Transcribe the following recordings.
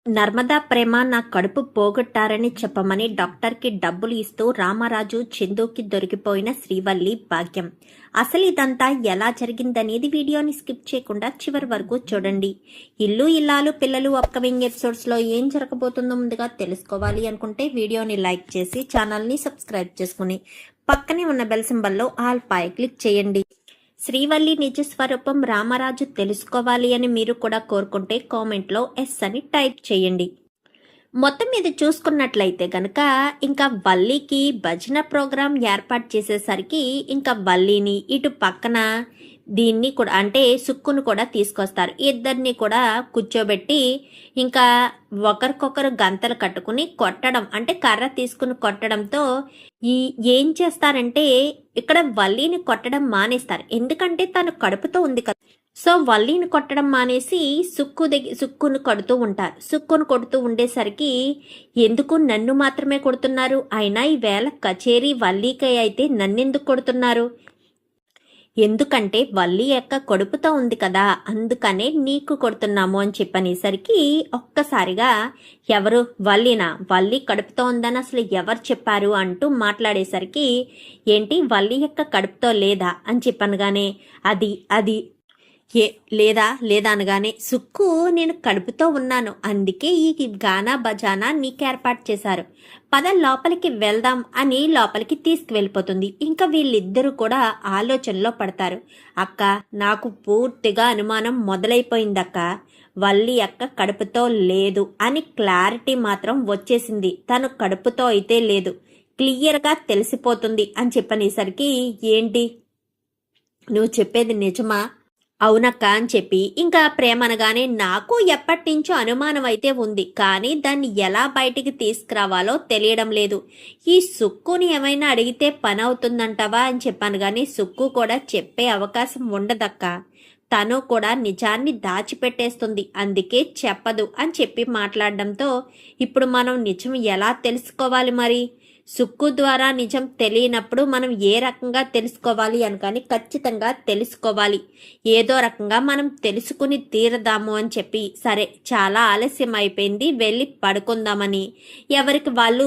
నర్మదా ప్రేమ నా కడుపు పోగొట్టారని చెప్పమని డాక్టర్కి డబ్బులు ఇస్తూ రామరాజు చందుకి దొరికిపోయిన శ్రీవల్లి భాగ్యం. అసలు ఇదంతా ఎలా జరిగిందనేది వీడియోని స్కిప్ చేయకుండా చివరి వరకు చూడండి. ఇల్లు ఇల్లాలు పిల్లలు అప్కమింగ్ ఎపిసోడ్స్లో ఏం జరగబోతుందో ముందుగా తెలుసుకోవాలి అనుకుంటే వీడియోని లైక్ చేసి ఛానల్ని సబ్స్క్రైబ్ చేసుకుని పక్కనే ఉన్న బెల్ సింబల్లో ఆల్ పై క్లిక్ చేయండి. శ్రీవల్లి నిజ స్వరూపం రామరాజు తెలుసుకోవాలి అని మీరు కూడా కోరుకుంటే కామెంట్లో ఎస్ అని టైప్ చేయండి. మొత్తం మీద చూసుకున్నట్లయితే గనక ఇంకా వల్లికి భజన ప్రోగ్రాం ఏర్పాటు చేసేసరికి ఇంకా వల్లిని ఇటు పక్కన దీన్ని కూడా అంటే సుక్కును కూడా తీసుకొస్తారు. ఇద్దరిని కూడా కూర్చోబెట్టి ఇంకా ఒకరికొకరు గంతలు కట్టుకుని కొట్టడం అంటే కర్ర తీసుకుని కొట్టడంతో ఏం చేస్తారంటే ఇక్కడ వల్లిని కొట్టడం మానేస్తారు. ఎందుకంటే తను కడుపుతో ఉంది కదా, సో వల్లిని కొట్టడం మానేసి సుక్కును కొడుతూ ఉంటారు. సుక్కును కొడుతూ ఉండేసరికి ఎందుకు నన్ను మాత్రమే కొడుతున్నారు, అయినా ఈవేళ కచేరీ వల్లికై అయితే నన్నెందుకు కొడుతున్నారు, ఎందుకంటే వల్లి యొక్క కడుపుతో ఉంది కదా అందుకనే నీకు కొడుతున్నాము అని చెప్పనేసరికి ఒక్కసారిగా ఎవరు వల్లినా, వల్లి కడుపుతో ఉందని అసలు ఎవరు చెప్పారు అంటూ మాట్లాడేసరికి ఏంటి వల్లి యొక్క కడుపుతో లేదా అని చెప్పనగానే అది లేదా అనగానే సుక్కు నేను కడుపుతో ఉన్నాను, అందుకే ఈ గానా బజానా నీకు ఏర్పాటు చేశారు, పద లోపలికి వెళ్దాం అని లోపలికి తీసుకువెళ్ళిపోతుంది. ఇంకా వీళ్ళిద్దరూ కూడా ఆలోచనలో పడతారు. అక్క నాకు పూర్తిగా అనుమానం మొదలైపోయిందక్క, వల్లి అక్క కడుపుతో లేదు అని క్లారిటీ మాత్రం వచ్చేసింది, తను కడుపుతో అయితే లేదు, క్లియర్గా తెలిసిపోతుంది అని చెప్పనేసరికి ఏంటి నువ్వు చెప్పేది నిజమా, అవునక్క అని చెప్పి ఇంకా ప్రేమ అనగానే నాకు ఎప్పటి నుంచో అనుమానం అయితే ఉంది, కానీ దాన్ని ఎలా బయటికి తీసుకురావాలో తెలియడం లేదు, ఈ సుక్కుని ఏమైనా అడిగితే పని అవుతుందంటావా అని చెప్పాను. కానీ సుక్కు కూడా చెప్పే అవకాశం ఉండదక్క, తను కూడా నిజాన్ని దాచిపెట్టేస్తుంది, అందుకే చెప్పదు అని చెప్పి మాట్లాడడంతో ఇప్పుడు మనం నిజం ఎలా తెలుసుకోవాలి, మరి సుక్కు ద్వారా నిజం తెలియనప్పుడు మనం ఏ రకంగా తెలుసుకోవాలి అనుకని ఖచ్చితంగా తెలుసుకోవాలి, ఏదో రకంగా మనం తెలుసుకుని తీరదాము అని చెప్పి సరే చాలా ఆలస్యం అయిపోయింది వెళ్ళి పడుకుందామని ఎవరికి వాళ్ళు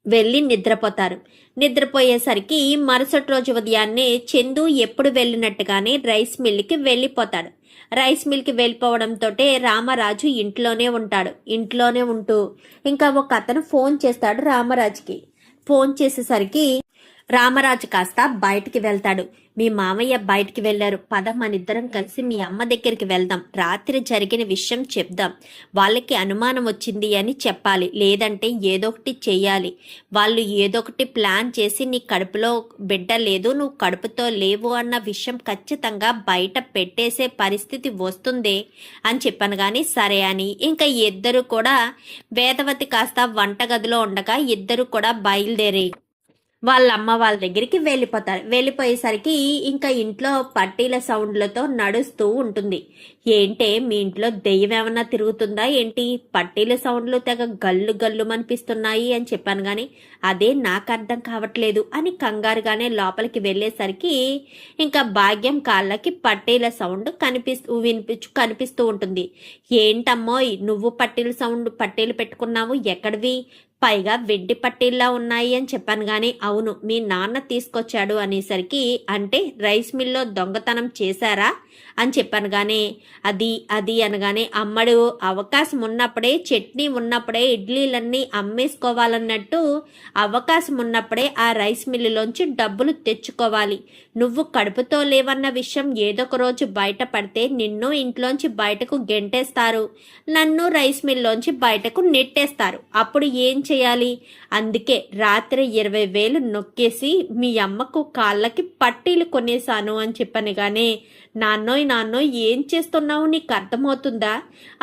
వెళ్ళి నిద్రపోతారు. నిద్రపోయేసరికి మరుసటి రోజు ఉదయాన్నే చందు ఎప్పుడు వెళ్ళినట్టుగానే రైస్ మిల్కి వెళ్ళిపోతాడు. రైస్ మిల్కి వెళ్ళిపోవడంతో రామరాజు ఇంట్లోనే ఉంటాడు. ఇంట్లోనే ఉంటూ ఇంకా ఒక అతను ఫోన్ చేస్తాడు రామరాజుకి. ఫోన్ చేసేసరికి రామరాజు కాస్త బయటికి వెళ్తాడు. మీ మామయ్య బయటికి వెళ్ళారు, పద మనిద్దరం కలిసి మీ అమ్మ దగ్గరికి వెళ్దాం, రాత్రి జరిగిన విషయం చెప్దాం, వాళ్ళకి అనుమానం వచ్చింది అని చెప్పాలి, లేదంటే ఏదొకటి చెయ్యాలి, వాళ్ళు ఏదొకటి ప్లాన్ చేసి నీ కడుపులో బిడ్డ లేదు నువ్వు కడుపుతో లేవు అన్న విషయం ఖచ్చితంగా బయట పెట్టేసే పరిస్థితి వస్తుంది అని చెప్పాను. కానీ సరే అని ఇంకా ఇద్దరు కూడా వేదవతి కాస్త వంటగదిలో ఉండగా ఇద్దరు కూడా బయలుదేరి వాళ్ళ అమ్మ వాళ్ళ దగ్గరికి వెళ్ళిపోతారు. వెళ్ళిపోయేసరికి ఇంకా ఇంట్లో పట్టీల సౌండ్లతో నడుస్తూ ఉంటుంది. ఏంటే మీ ఇంట్లో దెయ్యం ఏమన్నా తిరుగుతుందా ఏంటి, పట్టీల సౌండ్లు తెగ గల్లు గల్లు అనిపిస్తున్నాయి అని చెప్పాను. కానీ అదే నాకు అర్థం కావట్లేదు అని కంగారుగానే లోపలికి వెళ్ళేసరికి ఇంకా భాగ్యం కాళ్ళకి పట్టీల సౌండ్ కనిపిస్తూ ఉంటుంది. ఏంటమ్మోయ్ నువ్వు పట్టీలు పెట్టుకున్నావు, ఎక్కడివి, పైగా వెండి పట్టీల్లా ఉన్నాయి అని చెప్పాను. కానీ అవును మీ నాన్న తీసుకొచ్చాడు అనేసరికి అంటే రైస్ మిల్లో దొంగతనం చేశారా అని చెప్పాను. కానీ అది అనగానే అమ్మడు అవకాశం ఉన్నప్పుడే చట్నీ ఉన్నప్పుడే ఇడ్లీలన్నీ అమ్మేసుకోవాలన్నట్టు అవకాశం ఉన్నప్పుడే ఆ రైస్ మిల్లులోంచి డబ్బులు తెచ్చుకోవాలి, నువ్వు కడుపుతో లేవన్న విషయం ఏదో ఒక రోజు బయటపడితే నిన్ను ఇంట్లోంచి బయటకు గెంటేస్తారు, నన్ను రైస్ మిల్లోంచి బయటకు నెట్టేస్తారు, అప్పుడు ఏం చేయాలి, అందుకే రాత్రి 20,000 నొక్కేసి మీ అమ్మకు కాళ్ళకి పట్టీలు కొనేశాను అని చెప్పాను. కానీ నాన్నోయ్ ఏం చేస్తున్నావు, నీకు అర్థమవుతుందా,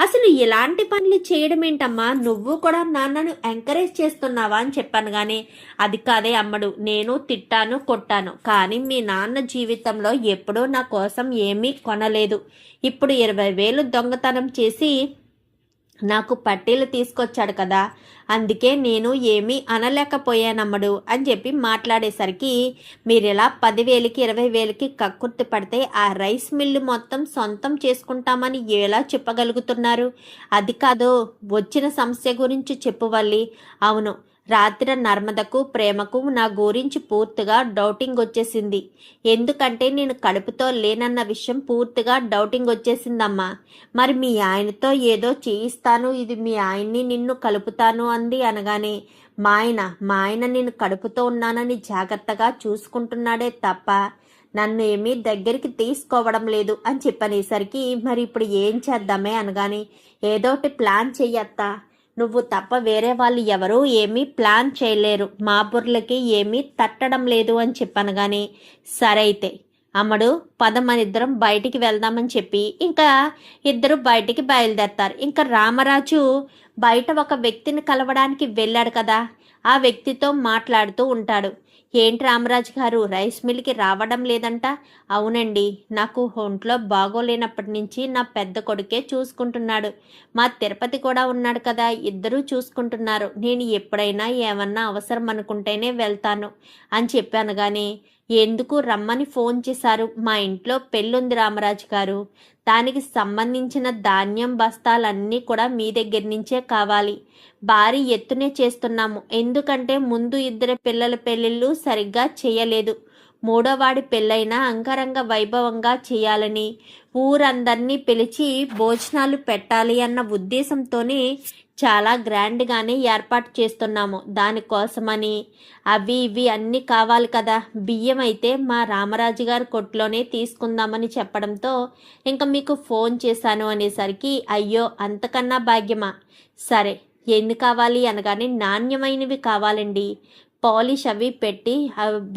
అసలు ఇలాంటి పనులు చేయడం ఏంటమ్మా, నువ్వు కూడా నాన్నను ఎంకరేజ్ చేస్తున్నావా అని చెప్పాను. కానీ అది కాదే అమ్మడు, నేను తిట్టాను కొట్టాను, కానీ మీ నాన్న జీవితంలో ఎప్పుడూ నా కోసం ఏమీ కొనలేదు, ఇప్పుడు 20,000 దొంగతనం చేసి నాకు పట్టీలు తీసుకొచ్చాడు కదా, అందుకే నేను ఏమీ అనలేకపోయానమ్మడు అని చెప్పి మాట్లాడేసరికి, మీరు ఇలా 10,000కి 20,000కి కక్కుర్తి పడితే ఆ రైస్ మిల్లు మొత్తం సొంతం చేసుకుంటామని ఎలా చెప్పగలుగుతున్నారు? అది కాదు, వచ్చిన సమస్య గురించి చెప్పువల్లి. అవును, రాత్రి నర్మదకు ప్రేమకు నా గురించి పూర్తిగా డౌటింగ్ వచ్చేసింది. ఎందుకంటే నేను కడుపుతో లేనన్న విషయం పూర్తిగా డౌటింగ్ వచ్చేసిందమ్మా. మరి మీ ఆయనతో ఏదో చేయిస్తాను, ఇది మీ ఆయన్ని నిన్ను కలుపుతాను అంది అనగానే, మా ఆయన నేను కడుపుతో ఉన్నానని జాగ్రత్తగా చూసుకుంటున్నాడే తప్ప నన్ను ఏమీ దగ్గరికి తీసుకోవడం లేదు అని చెప్పనేసరికి, మరి ఇప్పుడు ఏం చేద్దామే అనగానే, ఏదోటి ప్లాన్ చెయ్యత్తా, నువ్వు తప్ప వేరే వాళ్ళు ఎవరూ ఏమీ ప్లాన్ చేయలేరు, మా బుర్రలకి ఏమీ తట్టడం లేదు అని చెప్పాను. కానీ సరే అయితే అమ్మడు పద, మన ఇద్దరం బయటికి వెళ్దామని చెప్పి ఇంకా ఇద్దరు బయటికి బయలుదేరతారు. ఇంకా రామరాజు బయట ఒక వ్యక్తిని కలవడానికి వెళ్ళాడు కదా, ఆ వ్యక్తితో మాట్లాడుతూ ఉంటాడు. ఏంటి రామరాజు గారు, రైస్ మిల్కి రావడం లేదంట? అవునండి, నాకు ఒంట్లో బాగోలేనప్పటి నుంచి నా పెద్ద కొడుకే చూసుకుంటున్నాడు. మా తిరుపతి కూడా ఉన్నాడు కదా, ఇద్దరూ చూసుకుంటున్నారు. నేను ఎప్పుడైనా ఏమన్నా అవసరం అనుకుంటేనే వెళ్తాను అని చెప్పాను. కానీ ఎందుకు రమ్మని ఫోన్ చేశారు? మా ఇంట్లో పెళ్ళుంది రామరాజు గారు, దానికి సంబంధించిన ధాన్యం బస్తాలన్నీ కూడా మీ దగ్గర నుంచే కావాలి. భారీ ఎత్తునే చేస్తున్నాము, ఎందుకంటే ముందు ఇద్దరు పిల్లల పెళ్ళిళ్ళు సరిగ్గా చేయలేదు. మూడోవాడి పెళ్ళైనా అంగరంగ వైభవంగా చేయాలని, ఊరందరినీ పిలిచి భోజనాలు పెట్టాలి అన్న ఉద్దేశంతోనే చాలా గ్రాండ్గానే ఏర్పాటు చేస్తున్నాము. దానికోసమని అవి ఇవి అన్నీ కావాలి కదా. బియ్యం అయితే మా రామరాజు గారి కొట్లోనే తీసుకుందామని చెప్పడంతో ఇంకా మీకు ఫోన్ చేశాను అనేసరికి, అయ్యో అంతకన్నా భాగ్యమా, సరే ఎన్ని కావాలి అనగానే, నాణ్యమైనవి కావాలండి, పాలిష్ అవి పెట్టి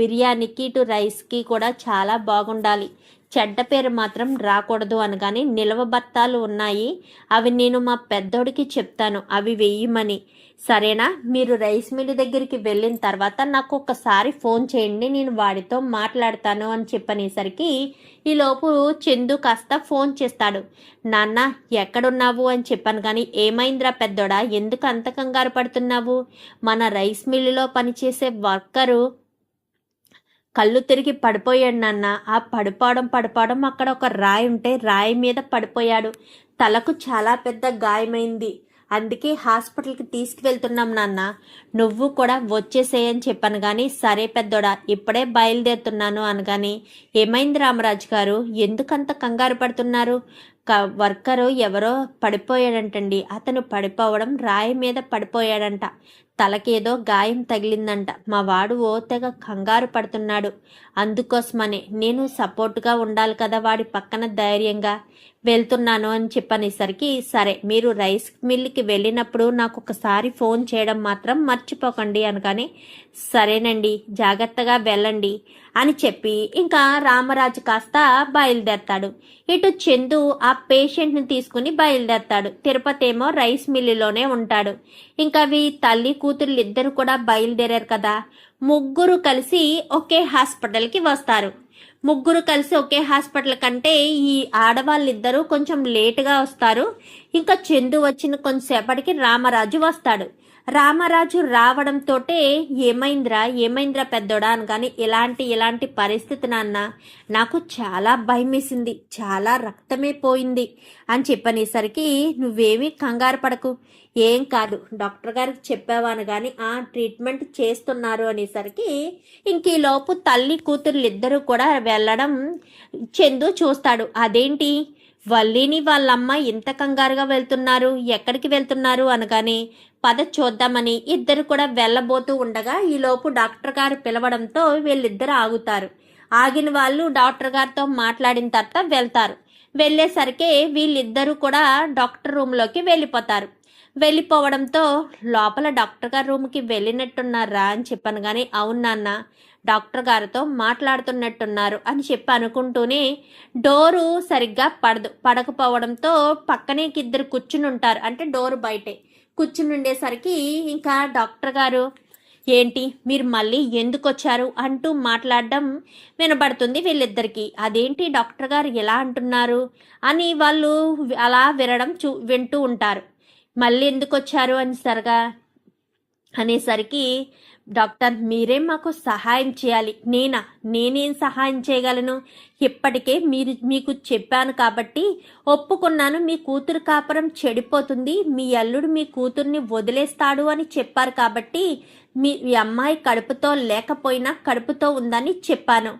బిర్యానీకి ఇటు రైస్కి కూడా చాలా బాగుండాలి, చెడ్డ పేరు మాత్రం రాకూడదు అనగానే, నిలవ బత్తాలు ఉన్నాయి, అవి నేను మా పెద్దోడికి చెప్తాను, అవి వెయ్యమని. సరేనా, మీరు రైస్ మిల్ దగ్గరికి వెళ్ళిన తర్వాత నాకు ఒక్కసారి ఫోన్ చేయండి, నేను వాడితో మాట్లాడతాను అని చెప్పనేసరికి, ఈలోపు చందు కాస్త ఫోన్ చేస్తాడు. నాన్న ఎక్కడున్నావు అని చెప్పాను. కానీ ఏమైందిరా పెద్దోడా, ఎందుకు అంత కంగారు పడుతున్నావు? మన రైస్ మిల్లులో పనిచేసే వర్కరు కళ్ళు తిరిగి పడిపోయాడు నాన్న. ఆ పడిపోవడం అక్కడ ఒక రాయి ఉంటే రాయి మీద పడిపోయాడు. తలకు చాలా పెద్ద గాయమైంది, అందుకే హాస్పిటల్కి తీసుకువెళ్తున్నాం నాన్న, నువ్వు కూడా వచ్చేసేయని చెప్పాను. కానీ సరే పెద్దోడా, ఇప్పుడే బయలుదేరుతున్నాను అనగాని, ఏమైంది రామరాజు గారు, ఎందుకంత కంగారు పడుతున్నారు? వర్కరు ఎవరో పడిపోయాడంటండి, అతను పడిపోవడం రాయి మీద పడిపోయాడంట, తలకేదో గాయం తగిలిందంట, మా వాడు ఓ తెగ కంగారు పడుతున్నాడు, అందుకోసమనే నేను సపోర్ట్గా ఉండాలి కదా వాడి పక్కన ధైర్యంగా వెళ్తున్నాను అని చెప్పనేసరికి, సరే మీరు రైస్ మిల్కి వెళ్ళినప్పుడు నాకు ఒకసారి ఫోన్ చేయడం మాత్రం మర్చిపోకండి అనగానే, సరేనండి జాగ్రత్తగా వెళ్ళండి అని చెప్పి ఇంకా రామరాజు కాస్త బయలుదేరతాడు. ఇటు చందు ఆ పేషెంట్ని తీసుకుని బయలుదేరతాడు. తిరుపతి ఏమో రైస్ మిల్లులోనే ఉంటాడు. ఇంకా అవి తల్లి కూతురు ఇద్దరు కూడా బయలుదేరారు కదా, ముగ్గురు కలిసి ఒకే హాస్పిటల్కి వస్తారు. ముగ్గురు కలిసి ఒకే హాస్పిటల్ కంటే ఈ ఆడవాళ్ళిద్దరూ కొంచెం లేటుగా వస్తారు. ఇంకా చందు వచ్చిన కొంతసేపటికి రామరాజు వస్తాడు. రామరాజు రావడంతో ఏమైందిరా పెద్దోడా అని. కానీ ఇలాంటి పరిస్థితి నాన్న, నాకు చాలా భయమేసింది, చాలా రక్తమే పోయింది అని చెప్పనేసరికి, నువ్వేమీ కంగారు పడకు, ఏం కాదు, డాక్టర్ గారికి చెప్పావాను కానీ ట్రీట్మెంట్ చేస్తున్నారు అనేసరికి, ఇంక ఈలోపు తల్లి కూతుర్లు ఇద్దరు కూడా వెళ్ళడం చందు చూస్తాడు. అదేంటి వల్లిని వాళ్ళమ్మ ఇంత కంగారుగా వెళ్తున్నారు, ఎక్కడికి వెళ్తున్నారు అనగానే, పద చూద్దామని ఇద్దరు కూడా వెళ్ళబోతూ ఉండగా ఈలోపు డాక్టర్ గారు పిలవడంతో వీళ్ళిద్దరు ఆగుతారు. ఆగిన వాళ్ళు డాక్టర్ గారితో మాట్లాడిన తర్వాత వెళ్తారు. వెళ్ళేసరికి వీళ్ళిద్దరూ కూడా డాక్టర్ రూమ్లోకి వెళ్ళిపోవడంతో, లోపల డాక్టర్ గారి రూమ్కి వెళ్ళినట్టున్నారా అని చెప్పాను. కానీ అవును నాన్న, డాక్టర్ గారితో మాట్లాడుతున్నట్టున్నారు అని చెప్పి అనుకుంటూనే, డోరు సరిగ్గా పడకపోవడంతో పక్కనే ఇద్దరు కూర్చుని ఉంటారు, అంటే డోరు బయటే కూర్చుని ఉండేసరికి ఇంకా డాక్టర్ గారు, ఏంటి మీరు మళ్ళీ ఎందుకు వచ్చారు అంటూ మాట్లాడడం వినబడుతుంది వీళ్ళిద్దరికీ. అదేంటి డాక్టర్ గారు ఎలా అంటున్నారు అని వాళ్ళు అలా వినడం వింటూ ఉంటారు. మళ్ళీ ఎందుకు వచ్చారు అనేసరికి డాక్టర్ మీరే మాకు సహాయం చేయాలి. నేనేం సహాయం చేయగలను? ఇప్పటికే మీకు చెప్పాను కాబట్టి ఒప్పుకున్నాను. మీ కూతురు కాపురం చెడిపోతుంది, మీ అల్లుడు మీ కూతుర్ని వదిలేస్తాడు అని చెప్పారు కాబట్టి మీ అమ్మాయి కడుపుతో లేకపోయినా కడుపుతో ఉందని చెప్పాను.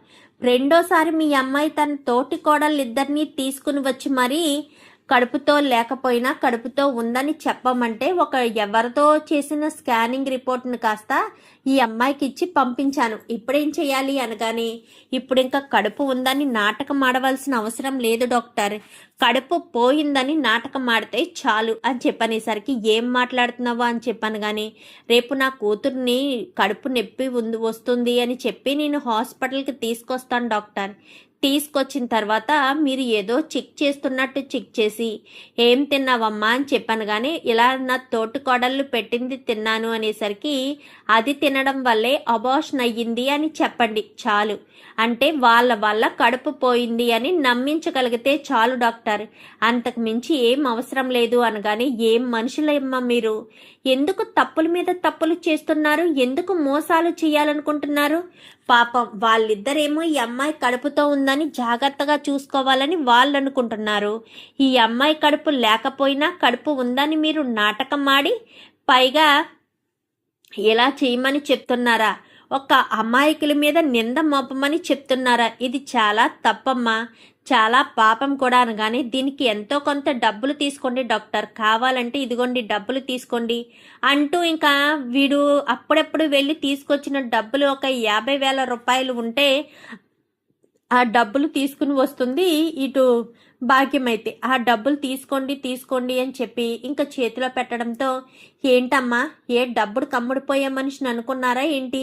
రెండోసారి మీ అమ్మాయి తన తోటి కోడళ్ళిద్దరినీ తీసుకుని వచ్చి మరీ కడుపుతో లేకపోయినా కడుపుతో ఉందని చెప్పమంటే ఎవరితో చేసిన స్కానింగ్ రిపోర్ట్ని కాస్త ఈ అమ్మాయికి ఇచ్చి పంపించాను. ఇప్పుడేం చేయాలి అనగానే, ఇప్పుడు ఇంకా కడుపు ఉందని నాటకం ఆడవలసిన అవసరం లేదు డాక్టర్, కడుపు పోయిందని నాటకం ఆడితే చాలు అని చెప్పనేసరికి ఏం మాట్లాడుతున్నావా అని చెప్పాను. కానీ రేపు నా కూతుర్ని కడుపు నొప్పి వస్తుంది అని చెప్పి నేను హాస్పిటల్కి తీసుకొస్తాను డాక్టర్. తీసుకొచ్చిన తర్వాత మీరు ఏదో చెక్ చేస్తున్నట్టు చెక్ చేసి ఏం తిన్నావమ్మా అని చెప్పాను. కానీ ఇలా నా తోటి కోడళ్ళు పెట్టింది తిన్నాను అనేసరికి అది తినడం వల్లే అబార్షన్ అయ్యింది అని చెప్పండి చాలు. అంటే వాళ్ళ వల్ల కడుపు పోయింది అని నమ్మించగలిగితే చాలు డాక్టర్, అంతకు మించి ఏం అవసరం లేదు అనగానే, ఏం మనుషులేమ్మా మీరు? ఎందుకు తప్పుల మీద తప్పులు చేస్తున్నారు? ఎందుకు మోసాలు చేయాలనుకుంటున్నారు? పాపం వాళ్ళిద్దరేమో ఈ అమ్మాయి కడుపుతో ఉందని జాగ్రత్తగా చూసుకోవాలని వాళ్ళు అనుకుంటున్నారు. ఈ అమ్మాయి కడుపు లేకపోయినా కడుపు ఉందని మీరు నాటకం ఆడి పైగా ఎలా చేయమని చెప్తున్నారా? ఒక అమాయకుల మీద నింద మోపమని చెప్తున్నారా? ఇది చాలా తప్పమ్మా, చాలా పాపం కూడా అనగానే, దీనికి ఎంతో కొంత డబ్బులు తీసుకోండి డాక్టర్, కావాలంటే ఇదిగోండి డబ్బులు తీసుకోండి అంటూ ఇంకా వీడు అప్పుడప్పుడు వెళ్ళి తీసుకొచ్చిన డబ్బులు ఒక 50,000 రూపాయలు ఉంటే ఆ డబ్బులు తీసుకుని వస్తుంది ఇటు భాగ్యం. అయితే ఆ డబ్బులు తీసుకోండి అని చెప్పి ఇంకా చేతిలో పెట్టడంతో, ఏంటమ్మా డబ్బులు కమ్ముడిపోయే మనిషిని అనుకున్నారా ఏంటి?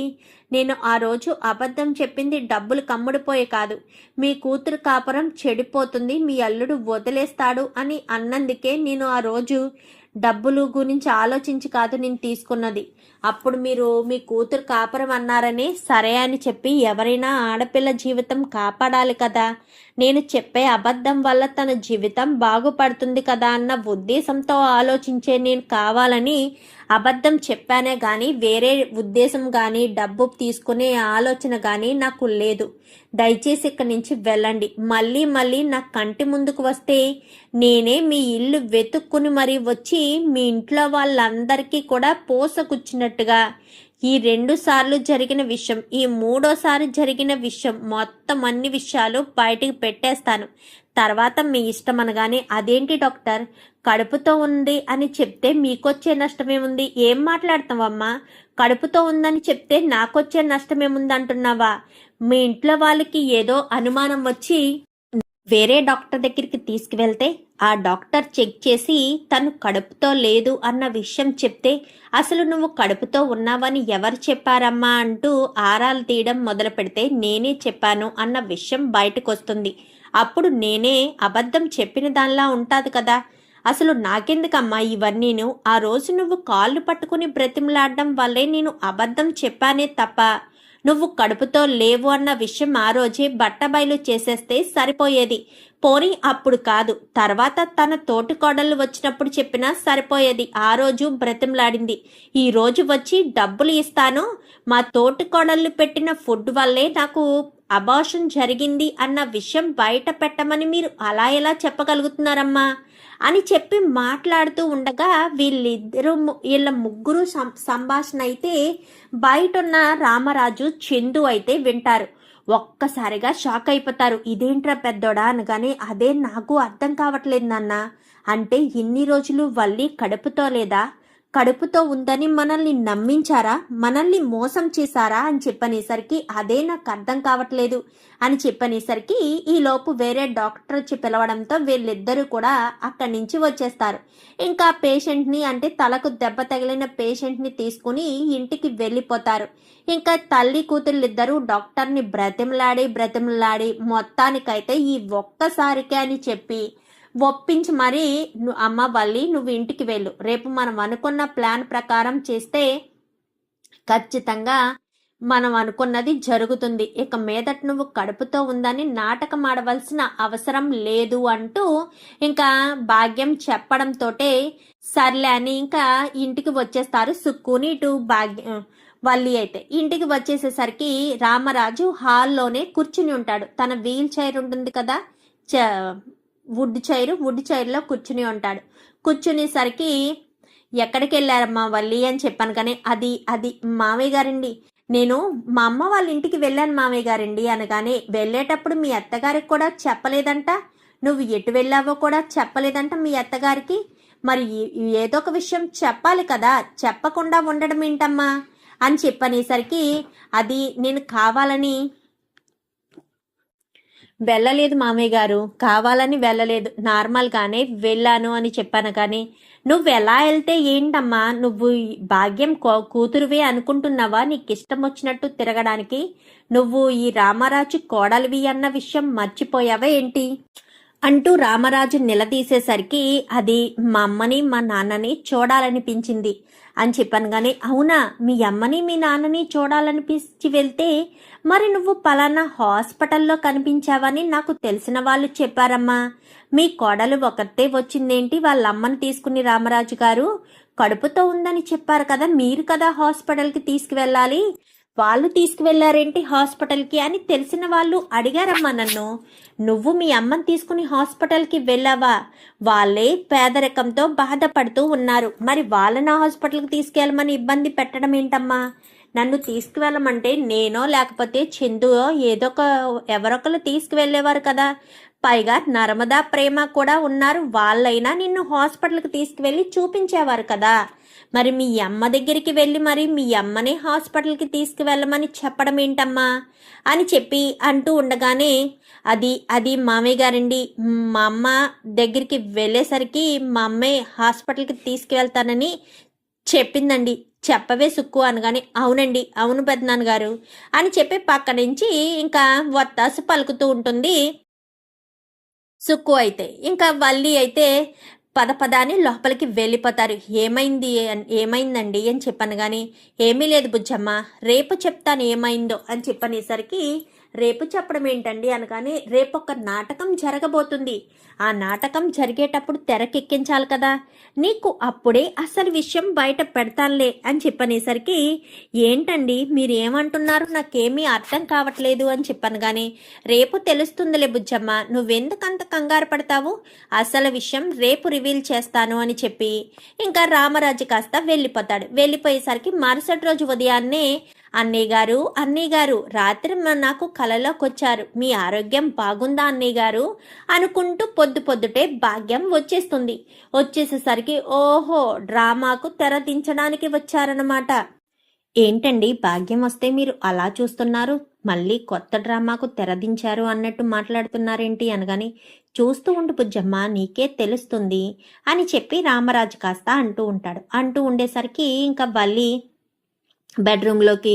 నేను ఆ రోజు అబద్ధం చెప్పింది డబ్బులు కమ్ముడిపోయే కాదు, మీ కూతురు కాపురం చెడిపోతుంది, మీ అల్లుడు వదిలేస్తాడు అని అన్నందుకే నేను ఆ రోజు డబ్బులు గురించి ఆలోచించి కాదు నేను తీసుకున్నది. అప్పుడు మీరు మీ కూతురు కాపురం అన్నారని సరే అని చెప్పి ఎవరైనా ఆడపిల్ల జీవితం కాపాడాలి కదా, నేను చెప్పే అబద్ధం వల్ల తన జీవితం బాగుపడుతుంది కదా అన్న ఉద్దేశంతో ఆలోచించే నేను కావాలని అబద్ధం చెప్పానే కానీ వేరే ఉద్దేశం కానీ డబ్బు తీసుకునే ఆలోచన కానీ నాకు లేదు. దయచేసి ఇక్కడి నుంచి వెళ్ళండి. మళ్ళీ నా కంటి ముందుకు వస్తే నేనే మీ ఇల్లు వెతుక్కుని మరీ వచ్చి మీ ఇంట్లో వాళ్ళందరికీ కూడా పోసగుచ్చినట్టుగా ఈ 2 సార్లు జరిగిన విషయం, ఈ 3వసారి జరిగిన విషయం, మొత్తం అన్ని విషయాలు బయటికి పెట్టేస్తాను. తర్వాత మీ ఇష్టం అనగానే, అదేంటి డాక్టర్ కడుపుతో ఉంది అని చెప్తే మీకొచ్చే నష్టమేముంది? ఏం మాట్లాడతావమ్మా? కడుపుతో ఉందని చెప్తే నాకొచ్చే నష్టమేముంది అంటున్నావా? మీ ఇంట్లో వాళ్ళకి ఏదో అనుమానం వచ్చి వేరే డాక్టర్ దగ్గరికి తీసుకువెళ్తే ఆ డాక్టర్ చెక్ చేసి తను కడుపుతో లేదు అన్న విషయం చెప్తే, అసలు నువ్వు కడుపుతో ఉన్నావని ఎవరు చెప్పారమ్మా అంటూ ఆరాలు తీయడం మొదలు పెడితే, నేనే చెప్పాను అన్న విషయం బయటకు వస్తుంది. అప్పుడు నేనే అబద్ధం చెప్పిన దానిలా ఉంటుంది కదా. అసలు నాకెందుకమ్మా ఇవన్నీను? ఆ రోజు నువ్వు కాళ్ళు పట్టుకుని బ్రతిమలాడడం వల్లే నేను అబద్ధం చెప్పానే తప్ప నువ్వు కడుపుతో లేవు అన్న విషయం ఆ రోజే బట్టబయలు చేసేస్తే సరిపోయేది. పోనీ అప్పుడు కాదు, తర్వాత తన తోటి కోడళ్ళు వచ్చినప్పుడు చెప్పినా సరిపోయేది. ఆ రోజు బ్రతిమలాడింది, ఈ రోజు వచ్చి డబ్బులు ఇస్తాను, మా తోటి కోడళ్ళు పెట్టిన ఫుడ్ వల్లే నాకు అబార్షన్ జరిగింది అన్న విషయం బయట పెట్టమని మీరు అలా ఎలా చెప్పగలుగుతున్నారమ్మా అని చెప్పి మాట్లాడుతూ ఉండగా వీళ్ళ ముగ్గురు సంభాషణ అయితే బయట ఉన్న రామరాజు చందు అయితే వింటారు. ఒక్కసారిగా షాక్ అయిపోతారు. ఇదేంట్రా పెద్దోడా అనగానే, అదే నాకు అర్థం కావట్లేదు నాన్న. అంటే ఇన్ని రోజులు వల్లి కడుపుతో లేదా, కడుపుతో ఉందని మనల్ని నమ్మించారా, మనల్ని మోసం చేశారా అని చెప్పనేసరికి అదే నాకు అర్థం కావట్లేదు అని చెప్పనేసరికి ఈలోపు వేరే డాక్టర్ వచ్చి పిలవడంతో వీళ్ళిద్దరూ కూడా అక్కడి నుంచి వచ్చేస్తారు. ఇంకా పేషెంట్ని, అంటే తలకు దెబ్బ తగిలిన పేషెంట్ని తీసుకుని ఇంటికి వెళ్ళిపోతారు. ఇంకా తల్లి కూతుళ్ళిద్దరూ డాక్టర్ని బ్రతిమలాడి మొత్తానికైతే ఈ ఒక్కసారికే అని చెప్పి ఒప్పించి మరీ, అమ్మ వల్లి నువ్వు ఇంటికి వెళ్ళు, రేపు మనం అనుకున్న ప్లాన్ ప్రకారం చేస్తే ఖచ్చితంగా మనం అనుకున్నది జరుగుతుంది, ఇక మీదట నువ్వు కడుపుతో ఉందని నాటకం ఆడవలసిన అవసరం లేదు అంటూ ఇంకా భాగ్యం చెప్పడంతోటే సర్లే అని ఇంకా ఇంటికి వచ్చేస్తారు సుక్కుని ఇటు భాగ్యం వల్లి అయితే ఇంటికి వచ్చేసేసరికి రామరాజు హాల్లోనే కూర్చుని ఉంటాడు. తన వీల్ చైర్ ఉంటుంది కదా, వుడ్ చైర్లో కూర్చుని ఉంటాడు. కూర్చునేసరికి ఎక్కడికి వెళ్ళారమ్మా వల్లి అని చెప్పాను. కానీ అది అది మామయ్య గారండి, నేను మా అమ్మ వాళ్ళ ఇంటికి వెళ్ళాను మామయ్య గారండి అనగానే, వెళ్ళేటప్పుడు మీ అత్తగారికి కూడా చెప్పలేదంట, నువ్వు ఎటు వెళ్ళావో కూడా చెప్పలేదంట మీ అత్తగారికి. మరి ఏదో ఒక విషయం చెప్పాలి కదా, చెప్పకుండా ఉండడం ఏంటమ్మా అని చెప్పనేసరికి, అది నేను కావాలని వెళ్ళలేదు మామయ్య గారు, కావాలని వెళ్ళలేదు, నార్మల్గానే వెళ్ళాను అని చెప్పాను. కానీ నువ్వు ఎలా వెళ్తే ఏంటమ్మా, నువ్వు భాగ్యం కూతురువే అనుకుంటున్నావా నీకు ఇష్టం వచ్చినట్టు తిరగడానికి? నువ్వు ఈ రామరాజు కోడలివి అన్న విషయం మర్చిపోయావా ఏంటి అంటూ రామరాజు నిలదీసేసరికి, అది మా అమ్మని మా నాన్నని చూడాలనిపించింది అని చెప్పాను. కానీ అవునా, మీ అమ్మని మీ నాన్నని చూడాలనిపించి వెళ్తే మరి నువ్వు పలానా హాస్పిటల్లో కనిపించావని నాకు తెలిసిన వాళ్ళు చెప్పారమ్మా. మీ కోడలు ఒకతే వచ్చిందేంటి, వాళ్ళ అమ్మని తీసుకుని రామరాజు గారు కడుపుతో ఉందని చెప్పారు కదా, మీరు కదా హాస్పిటల్కి తీసుకువెళ్ళాలి, వాళ్ళు తీసుకువెళ్లారేంటి హాస్పిటల్కి అని తెలిసిన వాళ్ళు అడిగారమ్మా నన్ను. నువ్వు మీ అమ్మని తీసుకుని హాస్పిటల్కి వెళ్ళావా? వాళ్ళే పేదరికంతో బాధపడుతూ ఉన్నారు, మరి వాళ్ళని హాస్పిటల్కి తీసుకెళ్ళమని ఇబ్బంది పెట్టడం ఏంటమ్మా? నన్ను తీసుకువెళ్ళమంటే నేనో లేకపోతే చందుయో ఎవరొకరు తీసుకువెళ్ళేవారు కదా. పైగా నర్మదా ప్రేమ కూడా ఉన్నారు, వాళ్ళైనా నిన్ను హాస్పిటల్కి తీసుకువెళ్ళి చూపించేవారు కదా. మరి మీ అమ్మ దగ్గరికి వెళ్ళి మరి మీ అమ్మనే హాస్పిటల్కి తీసుకువెళ్ళమని చెప్పడం ఏంటమ్మా అని చెప్పి అంటూ ఉండగానే, అది మామయ్య గారండి, మా అమ్మ దగ్గరికి వెళ్ళేసరికి మా అమ్మే హాస్పిటల్కి తీసుకువెళ్తానని చెప్పిందండి, చెప్పవే సుక్కు అనగానే, అవునండి అవును పెద్దనాన్న గారు అని చెప్పి పక్క నుంచి ఇంకా వత్తాసు పలుకుతూ ఉంటుంది సుక్కు. అయితే ఇంకా వల్లి అయితే పదని లోపలికి వెళ్ళిపోతారు. ఏమైందండి అని చెప్పాను. కానీ ఏమీ లేదు బుజ్జమ్మ, రేపు చెప్తాను ఏమైందో అని చెప్పనేసరికి, రేపు చెప్పడం ఏంటండి అనగానే, రేపు ఒక నాటకం జరగబోతుంది, ఆ నాటకం జరిగేటప్పుడు తెరకెక్కించాలి కదా, నీకు అప్పుడే అసలు విషయం బయట పెడతానులే అని చెప్పనేసరికి, ఏంటండి మీరు ఏమంటున్నారు, నాకేమీ అర్థం కావట్లేదు అని చెప్పాను. కానీ రేపు తెలుస్తుందిలే బుజ్జమ్మ, నువ్వెందుకంత కంగారు పడతావు, అసలు విషయం రేపు రివీల్ చేస్తాను అని చెప్పి ఇంకా రామరాజు కాస్త వెళ్ళిపోతాడు. వెళ్ళిపోయేసరికి మరుసటి రోజు ఉదయాన్నే, అన్నయ్య గారు రాత్రి నాకు కలలోకి వచ్చారు, మీ ఆరోగ్యం బాగుందా అన్నయ్య గారు అనుకుంటూ పొద్దుటే భాగ్యం వచ్చేస్తుంది. వచ్చేసేసరికి, ఓహో డ్రామాకు తెర దించడానికి వచ్చారనమాట. ఏంటండి భాగ్యం వస్తే మీరు అలా చూస్తున్నారు, మళ్ళీ కొత్త డ్రామాకు తెరదించారు అన్నట్టు మాట్లాడుతున్నారేంటి అనగాని, చూస్తూ ఉండు బుజ్జమ్మ నీకే తెలుస్తుంది అని చెప్పి రామరాజు కాస్త అంటూ ఉంటాడు. అంటూ ఉండేసరికి ఇంకా వల్లి బెడ్రూమ్లోకి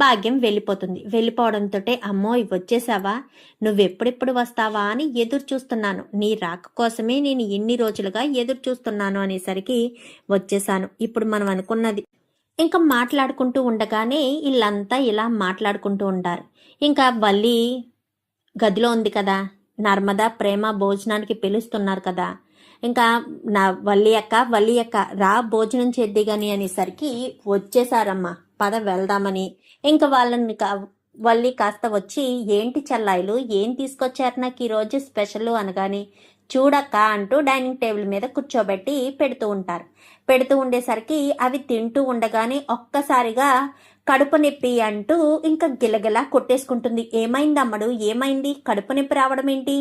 భాగ్యం వెళ్ళిపోతుంది. వెళ్ళిపోవడంతో, అమ్మో వచ్చేసావా, నువ్వెప్పుడెప్పుడు వస్తావా అని ఎదురు చూస్తున్నాను, నీ రాక కోసమే నేను ఎన్ని రోజులుగా ఎదురు చూస్తున్నాను అనేసరికి, వచ్చేసాను, ఇప్పుడు మనం అనుకున్నది. ఇంకా మాట్లాడుకుంటూ ఉండగానే వీళ్ళంతా ఇలా మాట్లాడుకుంటూ ఉంటారు. ఇంకా వల్లి గదిలో ఉంది కదా, నర్మదా ప్రేమ భోజనానికి పిలుస్తున్నారు కదా, ఇంకా నా వల్లి అక్క రా భోజనం చేద్ది గాని అనేసరికి, వచ్చేసారమ్మా పద వెళ్దామని ఇంకా వల్లి కాస్త వచ్చి, ఏంటి చెల్లాయిలు ఏం తీసుకొచ్చారు నాకు ఈరోజు స్పెషల్ అనగాని, చూడక్క అంటూ డైనింగ్ టేబుల్ మీద కూర్చోబెట్టి పెడుతూ ఉంటారు. పెడుతూ ఉండేసరికి అవి తింటూ ఉండగానే ఒక్కసారిగా కడుపు నొప్పి అంటూ ఇంకా గిలగిలా కొట్టేసుకుంటుంది. ఏమైంది అమ్మడు, ఏమైంది, కడుపు నొప్పి రావడం ఏంటి,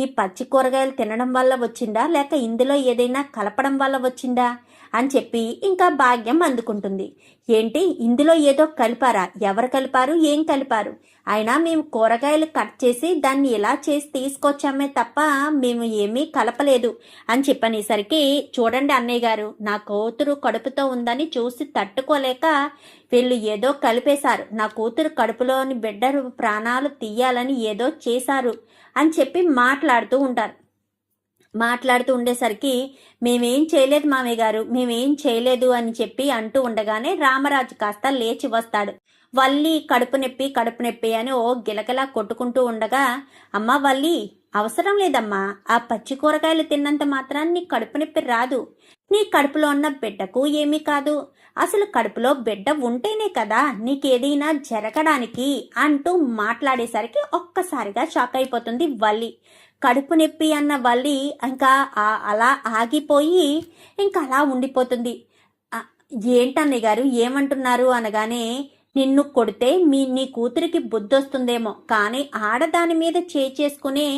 ఈ పచ్చి కూరగాయలు తినడం వల్ల వచ్చిందా లేక ఇందులో ఏదైనా కలపడం వల్ల వచ్చిందా అని చెప్పి ఇంకా భాగ్యం అందుకుంటుంది. ఏంటి ఇందులో ఏదో కలిపారా, ఎవరు కలిపారు, ఏం కలిపారు, అయినా మేము కూరగాయలు కట్ చేసి దాన్ని ఇలా చేసి తీసుకొచ్చామే తప్ప మేము ఏమీ కలపలేదు అని చెప్పనేసరికి, చూడండి అన్నయ్య గారు, నా కూతురు కడుపుతో ఉందని చూసి తట్టుకోలేక వీళ్ళు ఏదో కలిపేశారు, నా కూతురు కడుపులోని బిడ్డ ప్రాణాలు తీయాలని ఏదో చేశారు అని చెప్పి మాట్లాడుతూ ఉంటారు. మాట్లాడుతూ ఉండేసరికి, మేమేం చేయలేదు మామయ్య గారు, మేమేం చేయలేదు అని చెప్పి అంటూ ఉండగానే రామరాజు కాస్త లేచి వస్తాడు. వల్లి కడుపు నొప్పి అని ఓ గిలగిలా కొట్టుకుంటూ ఉండగా, అమ్మా వల్లి అవసరం లేదమ్మా, ఆ పచ్చి కూరగాయలు తిన్నంత మాత్రాన్ని నీకు కడుపు నొప్పి రాదు, నీ కడుపులో ఉన్న బిడ్డకు ఏమీ కాదు. అసలు కడుపులో బిడ్డ ఉంటేనే కదా నీకేదైనా జరగడానికి అంటూ మాట్లాడేసరికి ఒక్కసారిగా షాక్ అయిపోతుంది వల్లి. కడుపు నొప్పి అన్న వల్లి ఇంకా అలా ఆగిపోయి ఇంకా అలా ఉండిపోతుంది. ఏంటన్నయ్య గారు ఏమంటున్నారు అనగానే, నిన్ను కొడితే నీ కూతురికి బుద్ధి వస్తుందేమో, కానీ ఆడదాని మీద చేసుకునే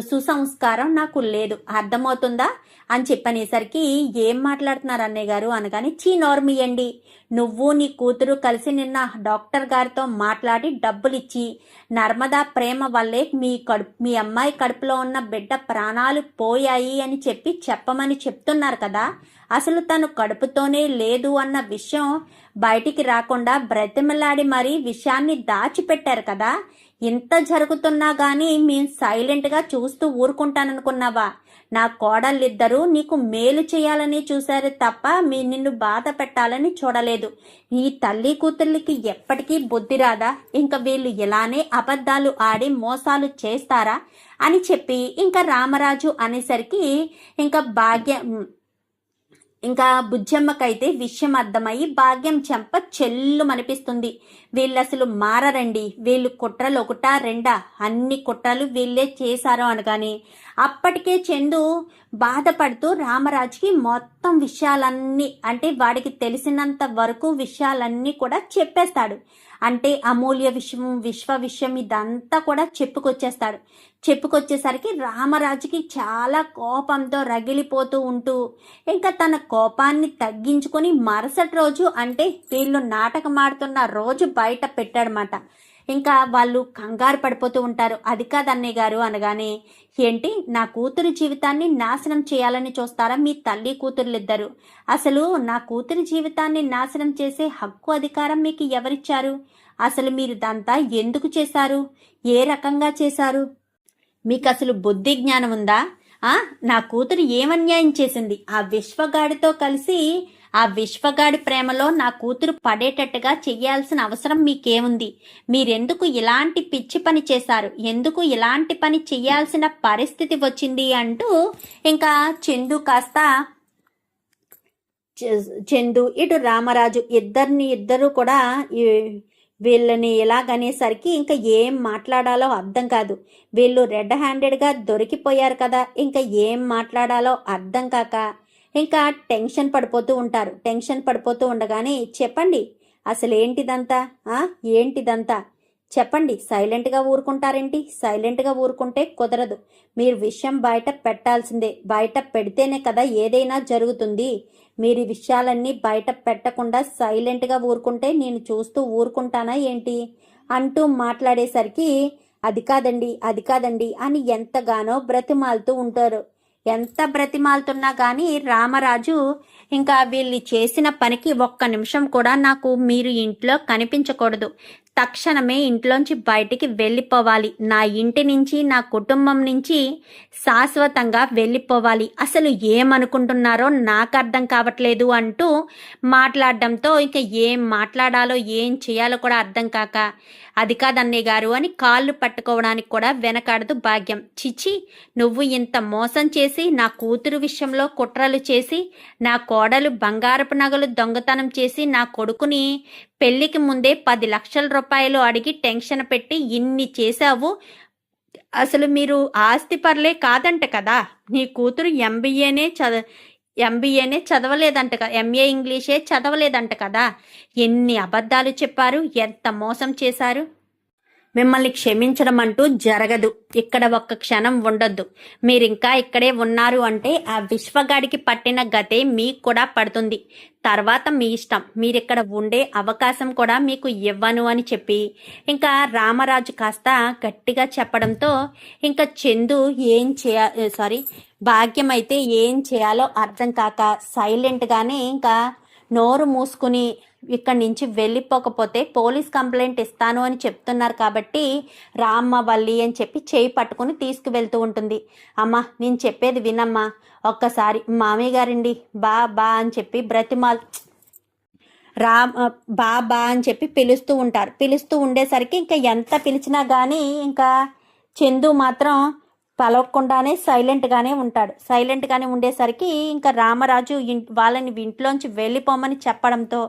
సుసంస్కారం నాకు లేదు, అర్థమవుతుందా అని చెప్పనేసరికి, ఏం మాట్లాడుతున్నారు అన్నయ్య గారు అనగానే, నోర్మియండి, నువ్వు నీ కూతురు కలిసి నిన్న డాక్టర్ గారితో మాట్లాడి డబ్బులిచ్చి నర్మదా ప్రేమ వల్లే మీ అమ్మాయి కడుపులో ఉన్న బిడ్డ ప్రాణాలు పోయాయి అని చెప్పమని చెప్తున్నారు కదా. అసలు తను కడుపుతోనే లేదు అన్న విషయం బయటికి రాకుండా బ్రతిమలాడి మరీ విషయాన్ని దాచిపెట్టారు కదా. ఇంత జరుగుతున్నా గానీ మేము సైలెంట్గా చూస్తూ ఊరుకుంటాననుకున్నావా? నా కోడళ్ళిద్దరూ నీకు మేలు చేయాలని చూశారు తప్ప నిన్ను బాధ పెట్టాలని చూడలేదు. ఈ తల్లి కూతుర్లకి ఎప్పటికీ బుద్ధి రాదా? ఇంకా వీళ్ళు ఇలానే అబద్ధాలు ఆడి మోసాలు చేస్తారా అని చెప్పి ఇంకా రామరాజు అనేసరికి ఇంకా బుజ్జమ్మకైతే విషయం అర్థమయ్యి భాగ్యం చెంప చెల్లు మనిపిస్తుంది. వీళ్ళు అసలు మారరండి, వీళ్ళు కుట్రలు ఒకటా రెండా, అన్ని కుట్రలు వీళ్ళే చేశారు అనగాని అప్పటికే చందు బాధపడుతూ రామరాజుకి మొత్తం విషయాలన్నీ, అంటే వాడికి తెలిసినంత వరకు విషయాలన్నీ కూడా చెప్పేస్తాడు. అంటే అమూల్య విషయం, విశ్వ విషయం ఇదంతా కూడా చెప్పుకొచ్చేసరికి రామరాజుకి చాలా కోపంతో రగిలిపోతూ ఉంటూ ఇంకా తన కోపాన్ని తగ్గించుకొని మరుసటి రోజు, అంటే వీళ్ళు నాటకం ఆడుతున్న రోజు బయట పెట్టాడనమాట. ఇంకా వాళ్ళు కంగారు పడిపోతూ ఉంటారు. అది కాదు అన్నయ్య గారు అనగానే, ఏంటి నా కూతురు జీవితాన్ని నాశనం చేయాలని చూస్తారా మీ తల్లి కూతురులిద్దరు? అసలు నా కూతురి జీవితాన్ని నాశనం చేసే హక్కు అధికారం మీకు ఎవరిచ్చారు? అసలు మీరు ఇదంతా ఎందుకు చేశారు? ఏ రకంగా చేశారు? మీకు అసలు బుద్ధి జ్ఞానం ఉందా? నా కూతురు ఏమన్యాయం చేసింది? ఆ విశ్వగాడితో కలిసి ఆ విశ్వగాడి ప్రేమలో నా కూతురు పడేటట్టుగా చెయ్యాల్సిన అవసరం మీకేముంది? మీరెందుకు ఇలాంటి పిచ్చి పని చేశారు? ఎందుకు ఇలాంటి పని చెయ్యాల్సిన పరిస్థితి వచ్చింది అంటూ ఇంకా చందు ఇటు రామరాజు ఇద్దరు కూడా వీళ్ళని ఎలాగనేసరికి ఇంకా ఏం మాట్లాడాలో అర్థం కాదు. వీళ్ళు రెడ్ హ్యాండెడ్గా దొరికిపోయారు కదా, ఇంకా ఏం మాట్లాడాలో అర్థం కాక ఇంకా టెన్షన్ పడిపోతూ ఉండగానే, చెప్పండి అసలు ఏంటిదంతా చెప్పండి. సైలెంట్గా ఊరుకుంటారేంటి? సైలెంట్గా ఊరుకుంటే కుదరదు. మీరు విషయం బయట పెట్టాల్సిందే. బయట పెడితేనే కదా ఏదైనా జరుగుతుంది. మీరు ఈ విషయాలన్నీ బయట పెట్టకుండా సైలెంట్గా ఊరుకుంటే నేను చూస్తూ ఊరుకుంటానా ఏంటి అంటూ మాట్లాడేసరికి, అది కాదండి అని ఎంతగానో బ్రతిమాలుతూ ఉంటారు. ఎంత బ్రతిమాలుతున్నా కానీ రామరాజు ఇంకా వీళ్ళు చేసిన పనికి ఒక్క నిమిషం కూడా నాకు మీరు ఇంట్లో కనిపించకూడదు, తక్షణమే ఇంట్లోంచి బయటికి వెళ్ళిపోవాలి, నా ఇంటి నుంచి నా కుటుంబం నుంచి శాశ్వతంగా వెళ్ళిపోవాలి, అసలు ఏమనుకుంటున్నారో నాకు అర్థం కావట్లేదు అంటూ మాట్లాడడంతో ఇంకా ఏం మాట్లాడాలో ఏం చేయాలో కూడా అర్థం కాక, అది కాదన్నయ్య గారు అని కాళ్ళు పట్టుకోవడానికి కూడా వెనకాడదు భాగ్యం. చిచి, నువ్వు ఇంత మోసం చేసి నా కూతురు విషయంలో కుట్రలు చేసి నా కోడలు బంగారపు నగలు దొంగతనం చేసి నా కొడుకుని పెళ్లికి ముందే 10 లక్షల రూపాయలు అడిగి టెన్షన్ పెట్టి ఇన్ని చేశావు. అసలు మీరు ఆస్తి పర్లే కాదంట కదా, నీ కూతురు ఎంబీఏనే చదవలేదంట కదా, ఎంఏ ఇంగ్లీషే చదవలేదంట కదా, ఎన్ని అబద్ధాలు చెప్పారు, ఎంత మోసం చేశారు. మిమ్మల్ని క్షమించడం అంటూ జరగదు. ఇక్కడ ఒక్క క్షణం ఉండొద్దు. మీరింకా ఇక్కడే ఉన్నారు అంటే ఆ విశ్వగాడికి పట్టిన గతే మీకు కూడా పడుతుంది. తర్వాత మీ ఇష్టం, మీరిక్కడ ఉండే అవకాశం కూడా మీకు ఇవ్వను అని చెప్పి ఇంకా రామరాజు కాస్త గట్టిగా చెప్పడంతో ఇంకా చందు భాగ్యం అయితే ఏం చేయాలో అర్థం కాక సైలెంట్గానే ఇంకా నోరు మూసుకుని ఇక్కడి నుంచి వెళ్ళిపోకపోతే పోలీస్ కంప్లైంట్ ఇస్తాను అని చెప్తున్నారు కాబట్టి రామ్మ వల్లి అని చెప్పి చేయి పట్టుకుని తీసుకువెళ్తూ ఉంటుంది. అమ్మ నేను చెప్పేది వినమ్మా, ఒక్కసారి మామయ్య గారండి బా అని చెప్పి బా అని చెప్పి పిలుస్తూ ఉండేసరికి ఇంకా ఎంత పిలిచినా కానీ ఇంకా చందు మాత్రం పలవకుండానే సైలెంట్గానే ఉంటాడు. సైలెంట్గానే ఉండేసరికి ఇంకా రామరాజు వాళ్ళని ఇంట్లోంచి వెళ్ళిపోమని చెప్పడంతో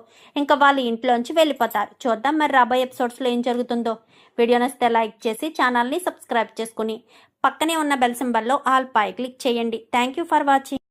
ఇంకా వాళ్ళు ఇంట్లోంచి వెళ్ళిపోతారు. చూద్దాం మరి రాబోయే ఎపిసోడ్స్లో ఏం జరుగుతుందో. వీడియో నచ్చితే లైక్ చేసి ఛానల్ని సబ్స్క్రైబ్ చేసుకుని పక్కనే ఉన్న బెల్ సింబల్లో ఆల్ పై క్లిక్ చేయండి. Thank you for watching.